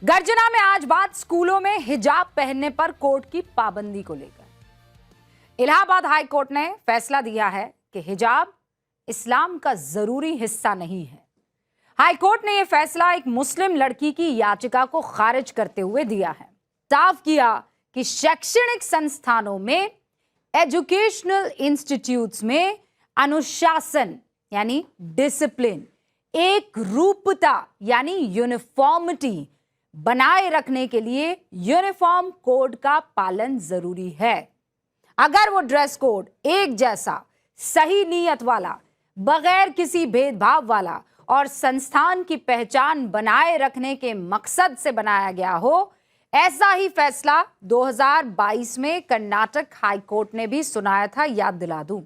गर्जना में आज बात स्कूलों में हिजाब पहनने पर कोर्ट की पाबंदी को लेकर। इलाहाबाद हाई कोर्ट ने फैसला दिया है कि हिजाब इस्लाम का जरूरी हिस्सा नहीं है। हाई कोर्ट ने यह फैसला एक मुस्लिम लड़की की याचिका को खारिज करते हुए दिया है। साफ किया कि शैक्षणिक संस्थानों में, एजुकेशनल इंस्टीट्यूट्स में अनुशासन यानी डिसिप्लिन, एक रूपता यानी यूनिफॉर्मिटी बनाए रखने के लिए यूनिफॉर्म कोड का पालन जरूरी है। अगर वो ड्रेस कोड एक जैसा, सही नीयत वाला, बगैर किसी भेदभाव वाला और संस्थान की पहचान बनाए रखने के मकसद से बनाया गया हो, ऐसा ही फैसला 2022 में कर्नाटक हाई कोर्ट ने भी सुनाया था, याद दिला दूं।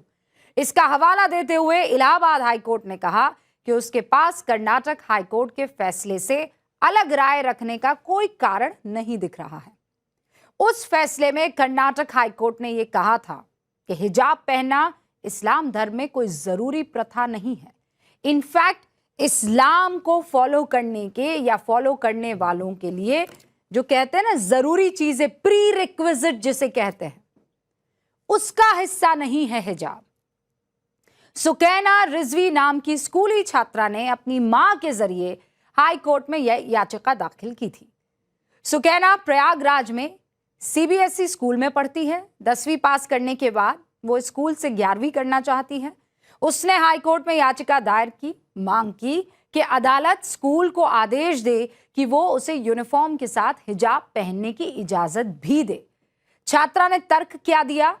इसका हवाला देते हुए इलाहाबाद हाई कोर्ट ने कहा कि उसके पास कर्नाटक हाई कोर्ट के फैसले से अलग राय रखने का कोई कारण नहीं दिख रहा है। उस फैसले में कर्नाटक हाई कोर्ट ने यह कहा था कि हिजाब पहनना इस्लाम धर्म में कोई जरूरी प्रथा नहीं है। इनफैक्ट इस्लाम को फॉलो करने के या फॉलो करने वालों के लिए जो कहते हैं ना जरूरी चीजें, प्री रिक्विजिट जिसे कहते हैं, उसका हिस्सा नहीं है हिजाब। सुकैना रिजवी नाम की स्कूली छात्रा ने अपनी मां के जरिए हाई कोर्ट में यह याचिका दाखिल की थी। सुकैना प्रयागराज में सीबीएसई स्कूल में पढ़ती है। 10वीं पास करने के बाद वो स्कूल से 11वीं करना चाहती है। उसने हाई कोर्ट में याचिका दायर की, मांग की कि अदालत स्कूल को आदेश दे कि वो उसे यूनिफॉर्म के साथ हिजाब पहनने की इजाजत भी दे। छात्रा ने तर्क क्या दिया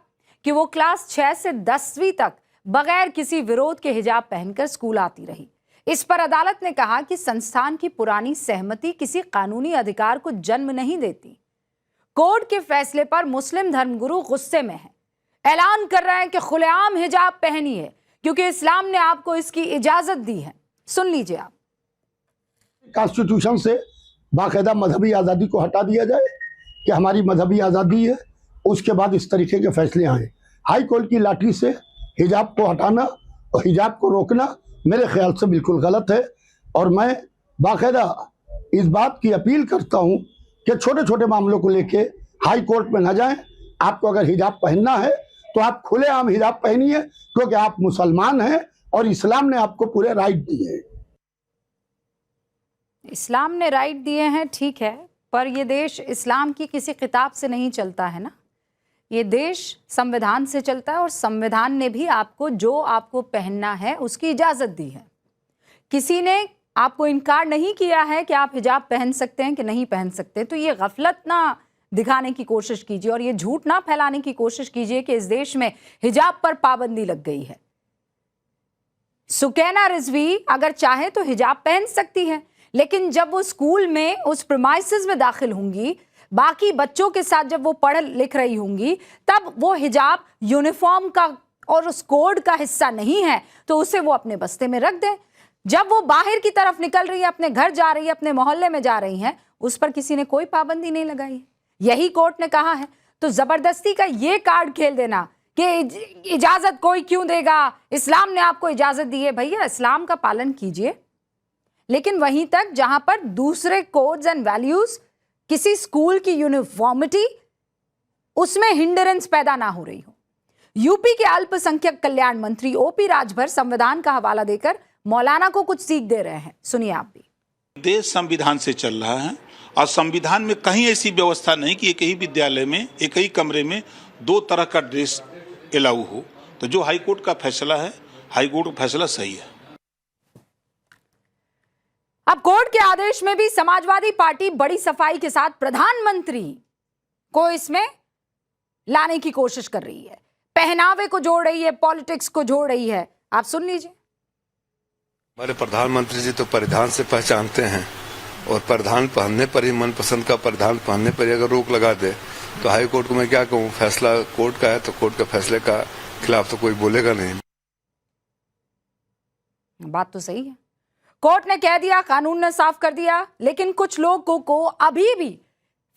कि वो क्लास 6 से 10वीं तक बगैर किसी विरोध के हिजाब पहनकर स्कूल आती रही। इस पर अदालत ने कहा कि संस्थान की पुरानी सहमति किसी कानूनी अधिकार को जन्म नहीं देती। कोर्ट के फैसले पर मुस्लिम धर्मगुरु गुस्से में हैं। ऐलान कर रहे हैं कि खुलेआम हिजाब पहनिए क्योंकि इस्लाम ने आपको इसकी इजाजत दी है। सुन लीजिए आप। कॉन्स्टिट्यूशन से बाकायदा मजहबी आज़ादी को हटा दिया जाए कि हमारी मजहबी आज़ादी है, उसके बाद इस तरीके के फैसले आए। हाई कोर्ट की लाठी से हिजाब को हटाना और हिजाब को रोकना मेरे ख्याल से बिल्कुल गलत है। और मैं बाकायदा इस बात की अपील करता हूं कि छोटे छोटे मामलों को लेके हाई कोर्ट में न जाएं। आपको अगर हिजाब पहनना है तो आप खुलेआम हिजाब पहनिए क्योंकि आप मुसलमान हैं और इस्लाम ने आपको पूरे राइट दिए हैं। इस्लाम ने राइट दिए हैं, ठीक है, पर यह देश इस्लाम की किसी किताब से नहीं चलता है ना। ये देश संविधान से चलता है और संविधान ने भी आपको जो आपको पहनना है उसकी इजाजत दी है। किसी ने आपको इनकार नहीं किया है कि आप हिजाब पहन सकते हैं कि नहीं पहन सकते। तो ये गफलत ना दिखाने की कोशिश कीजिए और ये झूठ ना फैलाने की कोशिश कीजिए कि इस देश में हिजाब पर पाबंदी लग गई है। सुकैना रिजवी अगर चाहे तो हिजाब पहन सकती है, लेकिन जब वो स्कूल में उस प्रीमाइसेस में दाखिल होंगी, बाकी बच्चों के साथ जब वो पढ़ लिख रही होंगी, तब वो हिजाब यूनिफॉर्म का और उस कोड का हिस्सा नहीं है तो उसे वो अपने बस्ते में रख दें। जब वो बाहर की तरफ निकल रही है, अपने घर जा रही है, अपने मोहल्ले में जा रही हैं, उस पर किसी ने कोई पाबंदी नहीं लगाई है। यही कोर्ट ने कहा है। तो जबरदस्ती का ये कार्ड खेल देना कि इजाजत कोई क्यों देगा, इस्लाम ने आपको इजाजत दी है। भैया इस्लाम का पालन कीजिए, लेकिन वहीं तक जहां पर दूसरे कोड्स एंड वैल्यूज, किसी स्कूल की यूनिफॉर्मिटी, उसमें हिंडरेंस पैदा ना हो रही हो। यूपी के अल्पसंख्यक कल्याण मंत्री ओपी राजभर संविधान का हवाला देकर मौलाना को कुछ सीख दे रहे हैं। सुनिए आप भी। देश संविधान से चल रहा है और संविधान में कहीं ऐसी व्यवस्था नहीं कि एक ही विद्यालय में, एक ही कमरे में 2 तरह का ड्रेस अलाउ हो। तो जो हाई कोर्ट का फैसला है, हाई कोर्ट का फैसला सही है। अब कोर्ट के आदेश में भी समाजवादी पार्टी बड़ी सफाई के साथ प्रधानमंत्री को इसमें लाने की कोशिश कर रही है। पहनावे को जोड़ रही है, पॉलिटिक्स को जोड़ रही है। आप सुन लीजिए। हमारे प्रधानमंत्री जी तो परिधान से पहचानते हैं और परिधान पहनने पर ही, मनपसंद का परिधान पहनने पर ही अगर रोक लगा दे तो हाई कोर्ट को मैं क्या कहूँ, फैसला कोर्ट का है तो कोर्ट के फैसले का खिलाफ तो कोई बोलेगा नहीं। बात तो सही है। कोर्ट ने कह दिया, कानून ने साफ कर दिया, लेकिन कुछ लोगों को अभी भी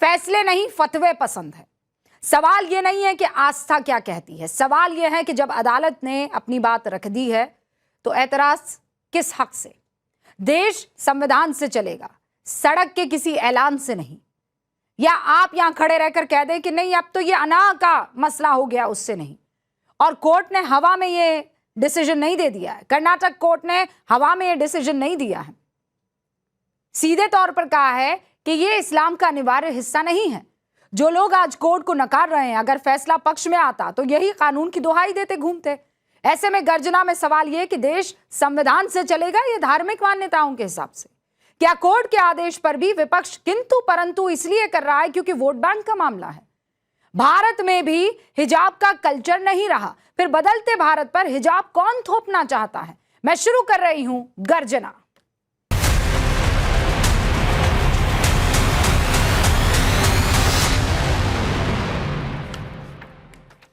फैसले नहीं फतवे पसंद है। सवाल यह नहीं है कि आस्था क्या कहती है, सवाल यह है कि जब अदालत ने अपनी बात रख दी है तो एतराज किस हक से। देश संविधान से चलेगा, सड़क के किसी ऐलान से नहीं, या आप यहां खड़े रहकर कह दें कि नहीं अब तो ये अना का मसला हो गया, उससे नहीं। और कोर्ट ने हवा में ये डिसीजन नहीं दे दिया है, कर्नाटक कोर्ट ने हवा में ये डिसीजन नहीं दिया है, सीधे तौर पर कहा है कि ये इस्लाम का अनिवार्य हिस्सा नहीं है। जो लोग आज कोर्ट को नकार रहे हैं, अगर फैसला पक्ष में आता तो यही कानून की दुहाई देते घूमते। ऐसे में गर्जना में सवाल यह कि देश संविधान से चलेगा या धार्मिक मान्यताओं के हिसाब से? क्या कोर्ट के आदेश पर भी विपक्ष किंतु परंतु इसलिए कर रहा है क्योंकि वोट बैंक का मामला है? भारत में भी हिजाब का कल्चर नहीं रहा, फिर बदलते भारत पर हिजाब कौन थोपना चाहता है? मैं शुरू कर रही हूं गर्जना।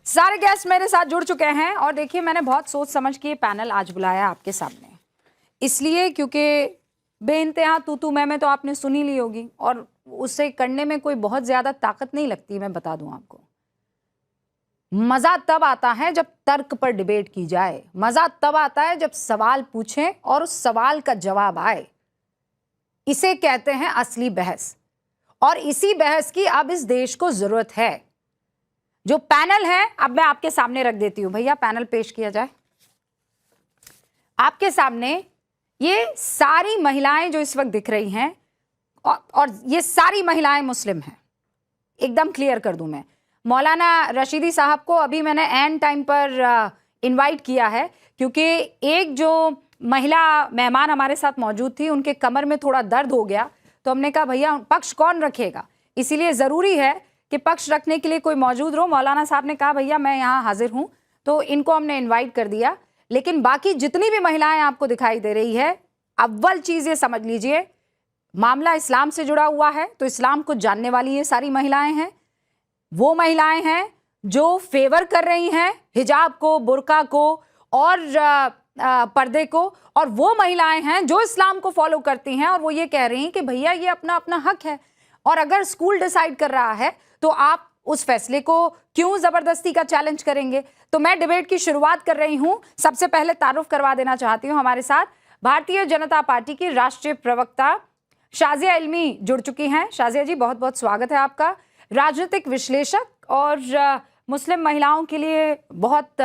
सारे गेस्ट मेरे साथ जुड़ चुके हैं और देखिए मैंने बहुत सोच समझ के ये पैनल आज बुलाया आपके सामने, इसलिए क्योंकि बेइंतहा तू मैं तो आपने सुनी ली होगी और उसे करने में कोई बहुत ज्यादा ताकत नहीं लगती। मैं बता दूं आपको, मजा तब आता है जब तर्क पर डिबेट की जाए, मजा तब आता है जब सवाल पूछें और उस सवाल का जवाब आए। इसे कहते हैं असली बहस, और इसी बहस की अब इस देश को जरूरत है। जो पैनल है अब मैं आपके सामने रख देती हूं। भैया पैनल पेश किया जाए। आपके सामने ये सारी महिलाएं जो इस वक्त दिख रही हैं, और ये सारी महिलाएं मुस्लिम हैं, एकदम क्लियर कर दूं मैं। मौलाना रशीदी साहब को अभी मैंने एंड टाइम पर इनवाइट किया है क्योंकि एक जो महिला मेहमान हमारे साथ मौजूद थी, उनके कमर में थोड़ा दर्द हो गया, तो हमने कहा भैया पक्ष कौन रखेगा, इसीलिए ज़रूरी है कि पक्ष रखने के लिए कोई मौजूद रहो। मौलाना साहब ने कहा भैया मैं यहाँ हाजिर हूँ, तो इनको हमने इनवाइट कर दिया। लेकिन बाकी जितनी भी महिलाएं आपको दिखाई दे रही है, अव्वल चीज़ ये समझ लीजिए, मामला इस्लाम से जुड़ा हुआ है, तो इस्लाम को जानने वाली ये सारी महिलाएं हैं। वो महिलाएं हैं जो फेवर कर रही हैं हिजाब को, बुर्का को और पर्दे को, और वो महिलाएं हैं जो इस्लाम को फॉलो करती हैं और वो ये कह रही हैं कि भैया ये अपना अपना हक है, और अगर स्कूल डिसाइड कर रहा है तो आप उस फैसले को क्यों जबरदस्ती का चैलेंज करेंगे। तो मैं डिबेट की शुरुआत कर रही हूं। सबसे पहले तारुफ करवा देना चाहती हूं, हमारे साथ भारतीय जनता पार्टी की राष्ट्रीय प्रवक्ता शाजिया इल्मी जुड़ चुकी हैं। शाजिया जी बहुत बहुत स्वागत है आपका। राजनीतिक विश्लेषक और मुस्लिम महिलाओं के लिए बहुत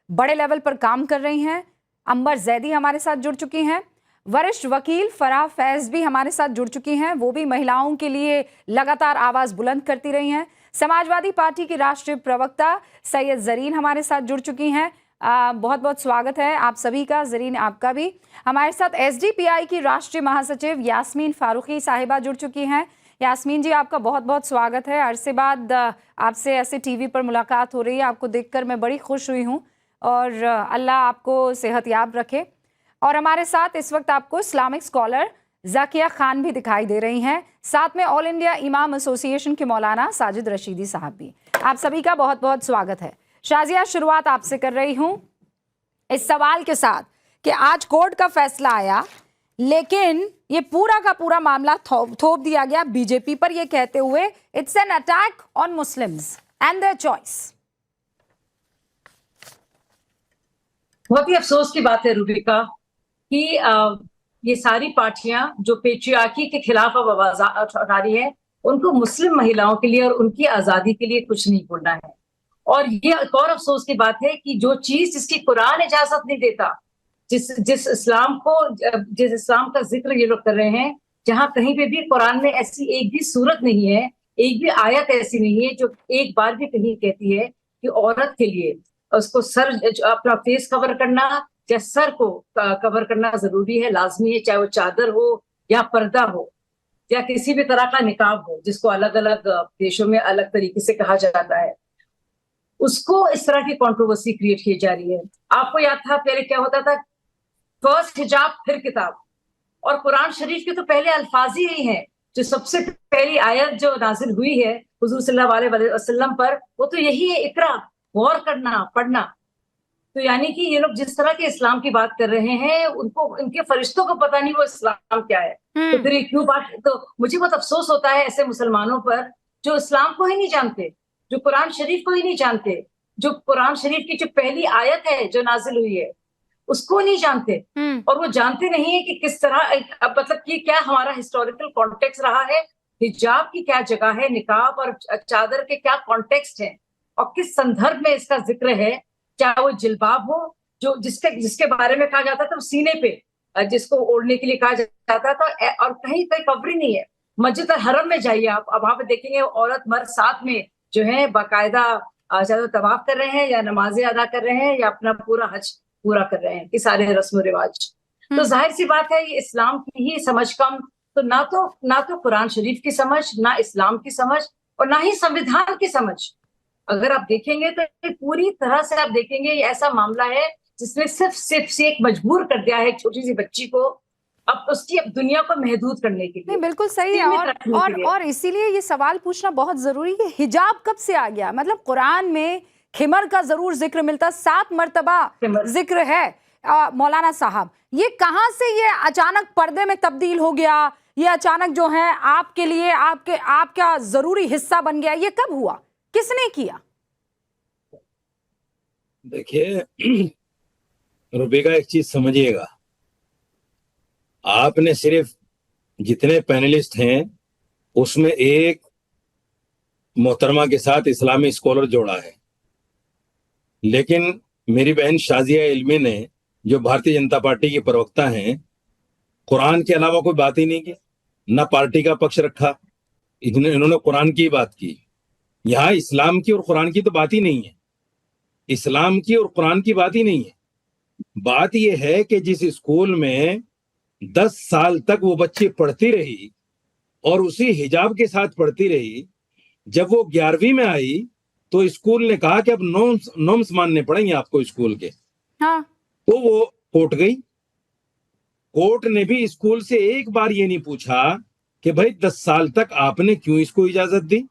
बड़े लेवल पर काम कर रही हैं अंबर जैदी हमारे साथ जुड़ चुकी हैं। वरिष्ठ वकील फराह फैज भी हमारे साथ जुड़ चुकी हैं, वो भी महिलाओं के लिए लगातार आवाज़ बुलंद करती रही हैं। समाजवादी पार्टी की राष्ट्रीय प्रवक्ता सैयद जरीन हमारे साथ जुड़ चुकी हैं। बहुत बहुत स्वागत है आप सभी का, जरीन आपका भी। हमारे साथ एसडीपीआई की राष्ट्रीय महासचिव यास्मीन फारूकी साहिबा जुड़ चुकी हैं। यास्मीन जी आपका बहुत बहुत स्वागत है। अरसे बाद आपसे ऐसे टीवी पर मुलाकात हो रही है, आपको देखकर मैं बड़ी खुश हुई हूँ और अल्लाह आपको सेहतयाब रखे। और हमारे साथ इस वक्त आपको इस्लामिक स्कॉलर जाकिया खान भी दिखाई दे रही हैं, साथ में ऑल इंडिया इमाम एसोसिएशन के मौलाना साजिद रशीदी साहब भी। आप सभी का बहुत बहुत स्वागत है। शाजिया शुरुआत आपसे कर रही हूँ इस सवाल के साथ कि आज कोर्ट का फैसला आया, लेकिन ये पूरा का पूरा मामला थोप दिया गया बीजेपी पर, ये कहते हुए it's an attack on Muslims and their choice. बहुत ही अफसोस की बात है रूबिका कि ये सारी पार्टियां जो पेट्रियार्की के खिलाफ अब आवाज उठा रही है, उनको मुस्लिम महिलाओं के लिए और उनकी आजादी के लिए कुछ नहीं बोलना है। और ये एक और अफसोस की बात है कि जो चीज जिसकी कुरान इजाजत नहीं देता, जिस इस्लाम का जिक्र ये लोग कर रहे हैं, जहां कहीं पे भी कुरान में ऐसी एक भी सूरत नहीं है, एक भी आयत ऐसी नहीं है जो एक बार भी कहीं कहती है कि औरत के लिए उसको सर अपना फेस कवर करना या सर को कवर करना जरूरी है, लाजमी है, चाहे वो चादर हो या पर्दा हो या किसी भी तरह का निकाब हो, जिसको अलग अलग देशों में अलग तरीके से कहा जाता है। उसको इस तरह की कंट्रोवर्सी क्रिएट की जा रही है। आपको याद था पहले क्या होता था, फर्स्ट हिजाब फिर किताब, और कुरान शरीफ के तो पहले अल्फाज ही यही हैं। जो सबसे पहली आयत जो नाजिल हुई है हुजूर सल्लल्लाहु अलैहि वसल्लम पर, वो तो यही है, इकरा, गौर करना, पढ़ना। तो यानी कि ये लोग जिस तरह के इस्लाम की बात कर रहे हैं, उनको इनके फरिश्तों को पता नहीं वो इस्लाम क्या है। तो फिर क्यों बात, तो मुझे बहुत अफसोस होता है ऐसे मुसलमानों पर जो इस्लाम को ही नहीं जानते, जो कुरान शरीफ को ही नहीं जानते, जो कुरान शरीफ की जो पहली आयत है जो नाजिल हुई है उसको नहीं जानते। हम्म। और वो जानते नहीं है कि किस तरह अब मतलब कि क्या हमारा हिस्टोरिकल कॉन्टेक्स्ट रहा है, हिजाब की क्या जगह है, निकाब और चादर के क्या कॉन्टेक्स्ट है और किस संदर्भ में इसका जिक्र है। चाहे वो जिल्बाब हो, जो जिसके बारे में कहा जाता था सीने पे जिसको ओढ़ने के लिए कहा जाता था, और कहीं कोई कवरी नहीं है। मस्जिद अल हरम में जाइए आप, अब वहां पे देखेंगे औरत मर्द साथ में जो है बाकायदा चाहे तवाफ कर रहे हैं या नमाजें अदा कर रहे हैं या अपना पूरा हज पूरा कर रहे हैं, ये सारे रस्म रिवाज। तो जाहिर सी बात है ये इस्लाम की ही समझ कम, तो ना तो कुरान शरीफ की समझ, ना इस्लाम की समझ और ना ही संविधान की समझ। अगर आप देखेंगे तो पूरी तरह से आप देखेंगे ये ऐसा मामला है जिसने सिर्फ से एक मजबूर कर दिया है एक छोटी सी बच्ची को अब उसकी अब दुनिया को महदूद करने के लिए। नहीं बिल्कुल सही है। और इसीलिए ये सवाल पूछना बहुत जरूरी है, हिजाब कब से आ गया? मतलब कुरान में खिमर का जरूर जिक्र मिलता, 7 मर्तबा जिक्र है। मौलाना साहब, ये कहां से ये अचानक पर्दे में तब्दील हो गया, ये अचानक जो है आपके लिए आपका जरूरी हिस्सा बन गया, ये कब हुआ, किसने किया? देखिए रुबिका, एक चीज समझिएगा, आपने सिर्फ जितने पैनलिस्ट हैं उसमें एक मोहतरमा के साथ इस्लामी स्कॉलर जोड़ा है, लेकिन मेरी बहन शाजिया इल्मी ने, जो भारतीय जनता पार्टी की प्रवक्ता हैं, कुरान के अलावा कोई बात ही नहीं की, ना पार्टी का पक्ष रखा, इन्होंने कुरान की बात की। यहाँ इस्लाम की और कुरान की तो बात ही नहीं है, इस्लाम की और कुरान की बात ही नहीं है। बात यह है कि जिस स्कूल में 10 साल तक वो बच्ची पढ़ती रही और उसी हिजाब के साथ पढ़ती रही, जब वो 11वीं में आई तो स्कूल ने कहा कि अब नॉर्म्स मानने पड़ेंगे आपको स्कूल के। हाँ। तो वो कोर्ट गई, कोर्ट ने भी स्कूल से एक बार ये नहीं पूछा कि भाई 10 साल तक आपने क्यों इसको इजाजत दी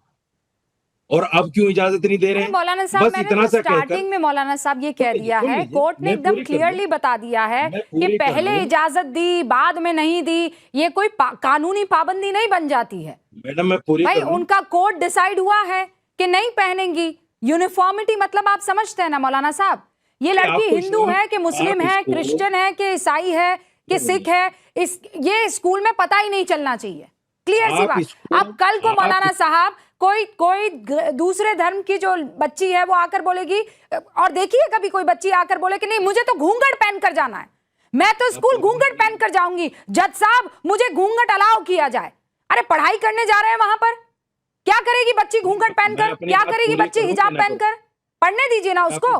और अब क्यों इजाजत नहीं दे रहे हैं। मौलाना साहब, बस मैंने इतना तो सा स्टार्टिंग में मौलाना साहब ये कह दिया है, कोर्ट ने एकदम क्लियरली बता दिया है कि पहले इजाजत दी बाद में नहीं दी, ये कोई कानूनी पाबंदी नहीं बन जाती है। मैडम मैं पूरी भाई उनका कोर्ट डिसाइड हुआ है कि नहीं पहनेंगी, यूनिफॉर्मिटी मतलब आप समझते हैं ना मौलाना साहब, ये लड़की हिंदू है कि मुस्लिम है, क्रिश्चियन है कि ईसाई है कि सिख है, ये स्कूल में पता ही नहीं चलना चाहिए। क्लियर सी बात। अब कल को मौलाना साहब कोई दूसरे धर्म की जो बच्ची है वो आकर बोलेगी, और देखिए कभी कोई बच्ची आकर बोले कि नहीं मुझे तो घूंघट पहन कर जाना है, मैं तो स्कूल घूंघट पहन कर जाऊंगी, जज साहब मुझे घूंघट अलाउ किया जाए। अरे पढ़ाई करने जा रहे हैं वहां पर, क्या करेगी बच्ची घूंघट पहनकर, क्या करेगी बच्ची हिजाब पहनकर? पढ़ने दीजिए ना उसको।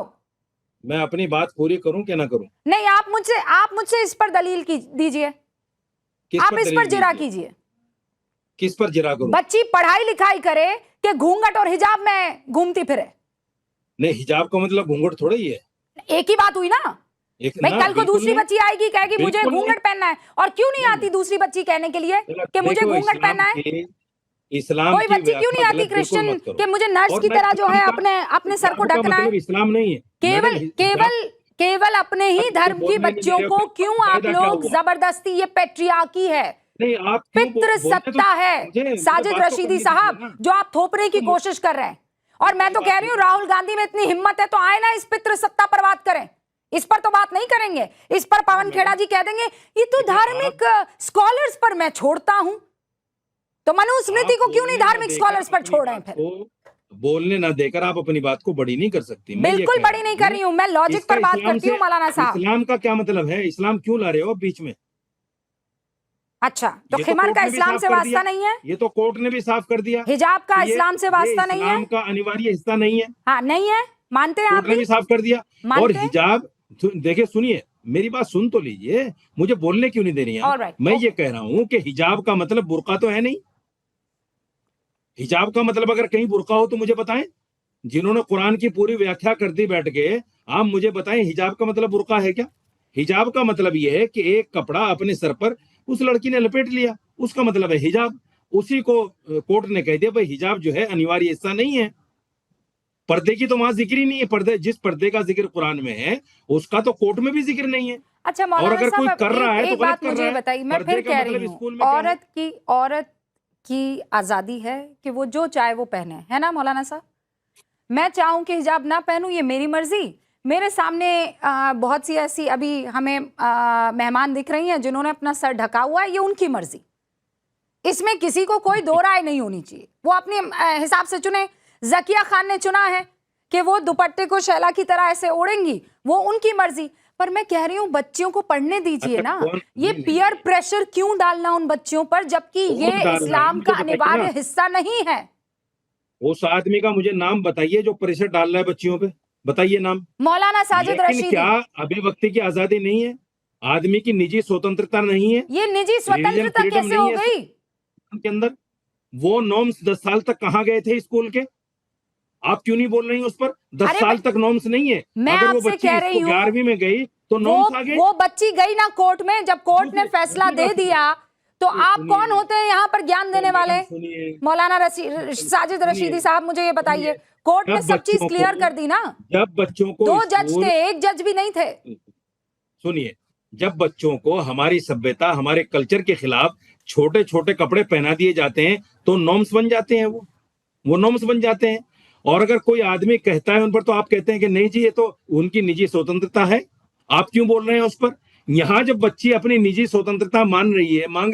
मैं अपनी बात पूरी करूं कि ना करूं? नहीं, आप मुझसे इस पर दलील दीजिए, आप इस पर जिरा कीजिए। किस पर जिरा करूं? बच्ची पढ़ाई लिखाई करे कि घूंघट और हिजाब में घूमती फिरे? नहीं, हिजाब का मतलब घूंघट थोड़ा ही है, एक ही बात हुई ना। भाई कल को दूसरी बच्ची आएगी कहेगी मुझे घूंघट पहनना है, और क्यों नहीं आती दूसरी बच्ची कहने के लिए कि मुझे घूंघट पहनना है? इस्लाम कोई बच्ची क्यों नहीं आती क्रिश्चियन कि मुझे नर्स की तरह जो है अपने सर को ढकना है? इस्लाम नहीं है, केवल अपने ही धर्म की बच्चियों को क्यों आप लोग जबरदस्ती, ये पेट्रियार्की है, पितृ सत्ता है साजिद रशीदी साहब जो आप थोपने की कोशिश कर रहे हैं। और मैं तो कह रही हूँ राहुल गांधी में इतनी हिम्मत है तो आए ना इस पितृ सत्ता पर बात करें, इस पर तो बात नहीं करेंगे, इस पर पवन खेड़ा जी कह देंगे ये तो धार्मिक स्कॉलर्स पर मैं छोड़ता हूं, तो मनुस्मृति को क्यों नहीं धार्मिक स्कॉलर्स पर छोड़ रहे हैं? फिर बोलने ना देकर आप अपनी बात को बड़ी नहीं कर सकती। बिल्कुल बड़ी नहीं कर रही हूं, मैं लॉजिक पर बात करती हूँ मौलाना साहब। इस्लाम का क्या मतलब है? इस्लाम क्यों ला रहे हो बीच में? अच्छा, तो खिमर का इस्लाम से वास्ता नहीं है? ये तो कोर्ट ने भी साफ कर दिया। हिजाब का इस्लाम से वास्ता नहीं है, इस्लाम का अनिवार्य हिस्सा नहीं है। हाँ नहीं है, मानते हैं आप? कोर्ट ने भी साफ कर दिया। और हिजाब देखिए, सुनिए मेरी बात सुन तो लीजिए, मुझे बोलने क्यों नहीं दे रही है? मैं ये कह रहा हूँ कि हिजाब का मतलब बुर्का तो है नहीं। हिजाब का मतलब अगर कहीं बुर्का हो तो मुझे बताएं, जिन्होंने कुरान की पूरी व्याख्या कर दी बैठ के, आप मुझे बताएं हिजाब का मतलब बुर्का है क्या? हिजाब का मतलब यह है कि एक कपड़ा अपने सर पर उस लड़की ने लपेट लिया, उसका मतलब है हिजाब। उसी को कोर्ट ने कह दिया भाई हिजाब जो है अनिवार्य हिस्सा नहीं है। पर्दे की तो वहां जिक्र ही नहीं है, पर्दे जिस पर्दे का जिक्र कुरान में है उसका तो कोर्ट में भी जिक्र नहीं है। अच्छा मौलाना अगर कोई कर रहा है तो बात मुझे बताइए, मैं फिर कह रही हूँ औरत की आजादी है कि वो जो चाहे वो पहने, है ना मौलाना साहब? मैं चाहूं कि हिजाब ना पहनूं ये मेरी मर्जी, मेरे सामने बहुत सी ऐसी अभी हमें मेहमान दिख रही हैं जिन्होंने अपना सर ढका हुआ है, ये उनकी मर्जी, इसमें किसी को कोई दो राय नहीं होनी चाहिए, वो अपने हिसाब से चुने। जकिया खान ने चुना है कि वो दुपट्टे को शैला की तरह ऐसे ओढ़ेंगी, वो उनकी मर्जी। पर मैं कह रही हूँ बच्चियों को पढ़ने दीजिए ना, ये पीयर प्रेशर क्यों डालना उन बच्चियों पर, जबकि ये इस्लाम का अनिवार्य हिस्सा नहीं है। उस आदमी का मुझे नाम बताइए जो प्रेशर डाल रहा है बच्चियों पे, बताइए नाम। मौलाना साजिद रशीदी। क्या अभिव्यक्ति की आजादी नहीं है? आदमी की निजी स्वतंत्रता नहीं है? ये निजी स्वतंत्रता कैसे हो गई के अंदर? वो नॉर्म्स 10 साल तक कहाँ गए थे स्कूल के? आप क्यों नहीं बोल रही हैं उस पर? 10 साल तक नॉर्म्स नहीं है। मैं अगर वो आपसे बच्ची कह रही हूँ 11वीं में गई तो नॉर्म्स आ गए। वो बच्ची गई ना कोर्ट में, जब कोर्ट ने फैसला दे दिया तो आप कौन होते हैं यहाँ पर ज्ञान देने वाले? मौलाना साजिद रशीदी साहब, मुझे ये बताइए, कोर्ट ने सब चीज क्लियर कर दी ना। जब बच्चों को 2 जज थे, 1 जज भी नहीं थे। सुनिए, जब बच्चों को हमारी सभ्यता, हमारे कल्चर के खिलाफ छोटे छोटे कपड़े पहना दिए जाते हैं तो नॉर्म्स बन जाते हैं, वो नॉर्म्स बन जाते हैं। और अगर कोई आदमी कहता है उन पर तो आप कहते हैं कि नहीं जी ये तो उनकी निजी स्वतंत्रता है, आप क्यों बोल रहे हैं उस पर? यहाँ जब बच्ची अपनी निजी स्वतंत्रता मांग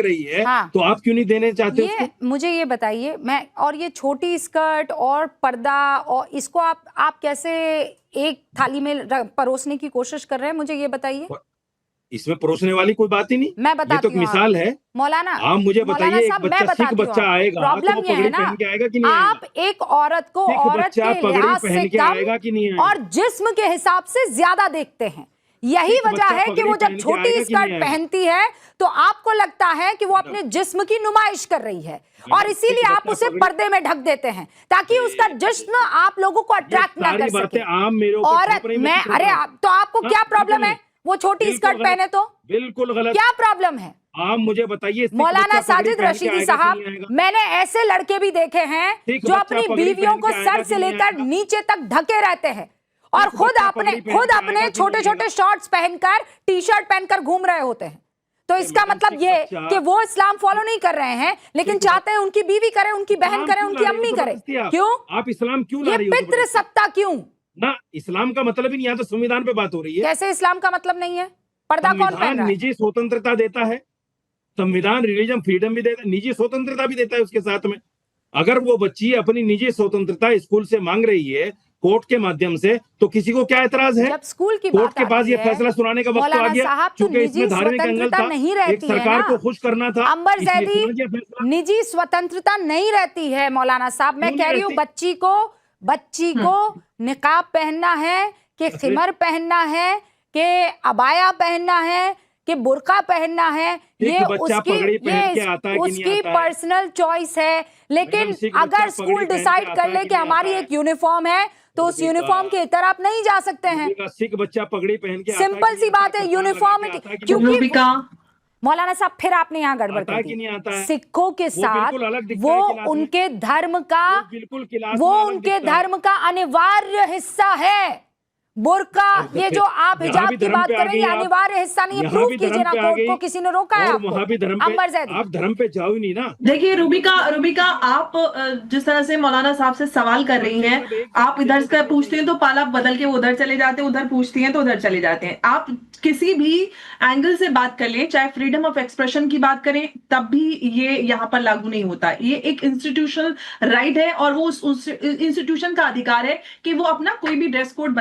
रही है हाँ। तो आप क्यों नहीं देने चाहते उसको? मुझे ये बताइए, मैं और ये छोटी स्कर्ट और पर्दा और इसको आप कैसे एक थाली में परोसने की कोशिश कर रहे हैं, मुझे ये बताइए। इसमें परोसने वाली कोई बात ही नहीं, मैं बताती हूँ। ये तो मिसाल है मौलाना। आप मुझे बताइए, एक सिख बच्चा आएगा प्रॉब्लम ये है ना, आप एक औरत को औरत के लिहाज से कम और जिस्म के हिसाब से ज्यादा देखते हैं। यही वजह है कि वो जब छोटी स्कर्ट पहनती है तो आपको लगता है कि वो अपने जिस्म की नुमाइश कर रही है, और इसीलिए आप उसे पर्दे में ढक देते हैं ताकि उसका जिस्म आप लोगों को अट्रैक्ट ना कर सके। औरत में अरे तो आपको क्या प्रॉब्लम है वो छोटी स्कर्ट पहने तो? बिल्कुल गलत। क्या प्रॉब्लम है? आप मुझे बताइए। मौलाना साजिद रशीदी साहब, मैंने ऐसे लड़के भी देखे हैं जो अपनी बीवियों को सर से लेकर नीचे तक ढके रहते हैं और खुद अपने छोटे छोटे शॉर्ट्स पहनकर, टी शर्ट पहनकर घूम रहे होते हैं। तो इसका मतलब ये कि वो इस्लाम फॉलो नहीं कर रहे हैं, लेकिन चाहते हैं उनकी बीवी करे, उनकी बहन करे, उनकी अम्मी करे। क्यों? आप इस्लाम क्यों ला ये रही हो? पितृ सत्ता क्यों? ना, इस्लाम का मतलब ही नहीं, यहाँ तो संविधान पे बात हो रही है। कैसे इस्लाम का मतलब नहीं है? पर्दा कौन पहन रहा है? निजी स्वतंत्रता देता है संविधान, रिलीजन फ्रीडम भी देता है, निजी स्वतंत्रता भी देता है उसके साथ में। अगर वो बच्ची अपनी निजी स्वतंत्रता स्कूल से मांग रही है कोर्ट के माध्यम से, तो किसी को क्या एतराज है? जब स्कूल की कोर्ट के पास ये फैसला सुनाने का वक्त आ गया, क्योंकि इसमें धार्मिक एंगल था, नहीं एक रहती सरकार को खुश करना था। अंबर जैदी, निजी स्वतंत्रता नहीं रहती है मौलाना साहब। मैं कह रही हूँ बच्ची को निकाब पहनना है कि खिमर पहनना है कि अबाया पहनना है कि बुर्का पहनना है, ये उसकी पर्सनल चॉइस है। लेकिन अगर स्कूल डिसाइड कर ले कि हमारी एक यूनिफॉर्म है तो उस यूनिफॉर्म के इतर आप नहीं जा सकते हैं। सिख बच्चा पगड़ी पहन के, सिंपल सी बात है, यूनिफॉर्मिटी। क्योंकि मौलाना साहब फिर आपने यहाँ गड़बड़ कर दी। सिखों के साथ वो उनके धर्म का अनिवार्य हिस्सा है। बुर्का, ये जो आप हिजाब की बात कर रहे हैं, अनिवार्य हिस्सा नहीं है। प्रूफ कीजिए ना, कोर्ट को किसी ने रोका है आपको? आप धर्म पे जाओ ही नहीं ना। देखिए रूबिका, आप जिस तरह से मौलाना साहब से सवाल कर रही हैं, आप इधर से पूछते हैं तो पाला बदल के उधर चले जाते हैं, उधर पूछती हैं तो उधर चले जाते हैं। आप किसी भी एंगल से बात कर लें, चाहे फ्रीडम ऑफ एक्सप्रेशन की बात करें, तब भी ये यहाँ पर लागू नहीं होता। ये एक इंस्टीट्यूशनल राइट है और वो उस इंस्टीट्यूशन का अधिकार है कि वो अपना कोई भी ड्रेस कोड बना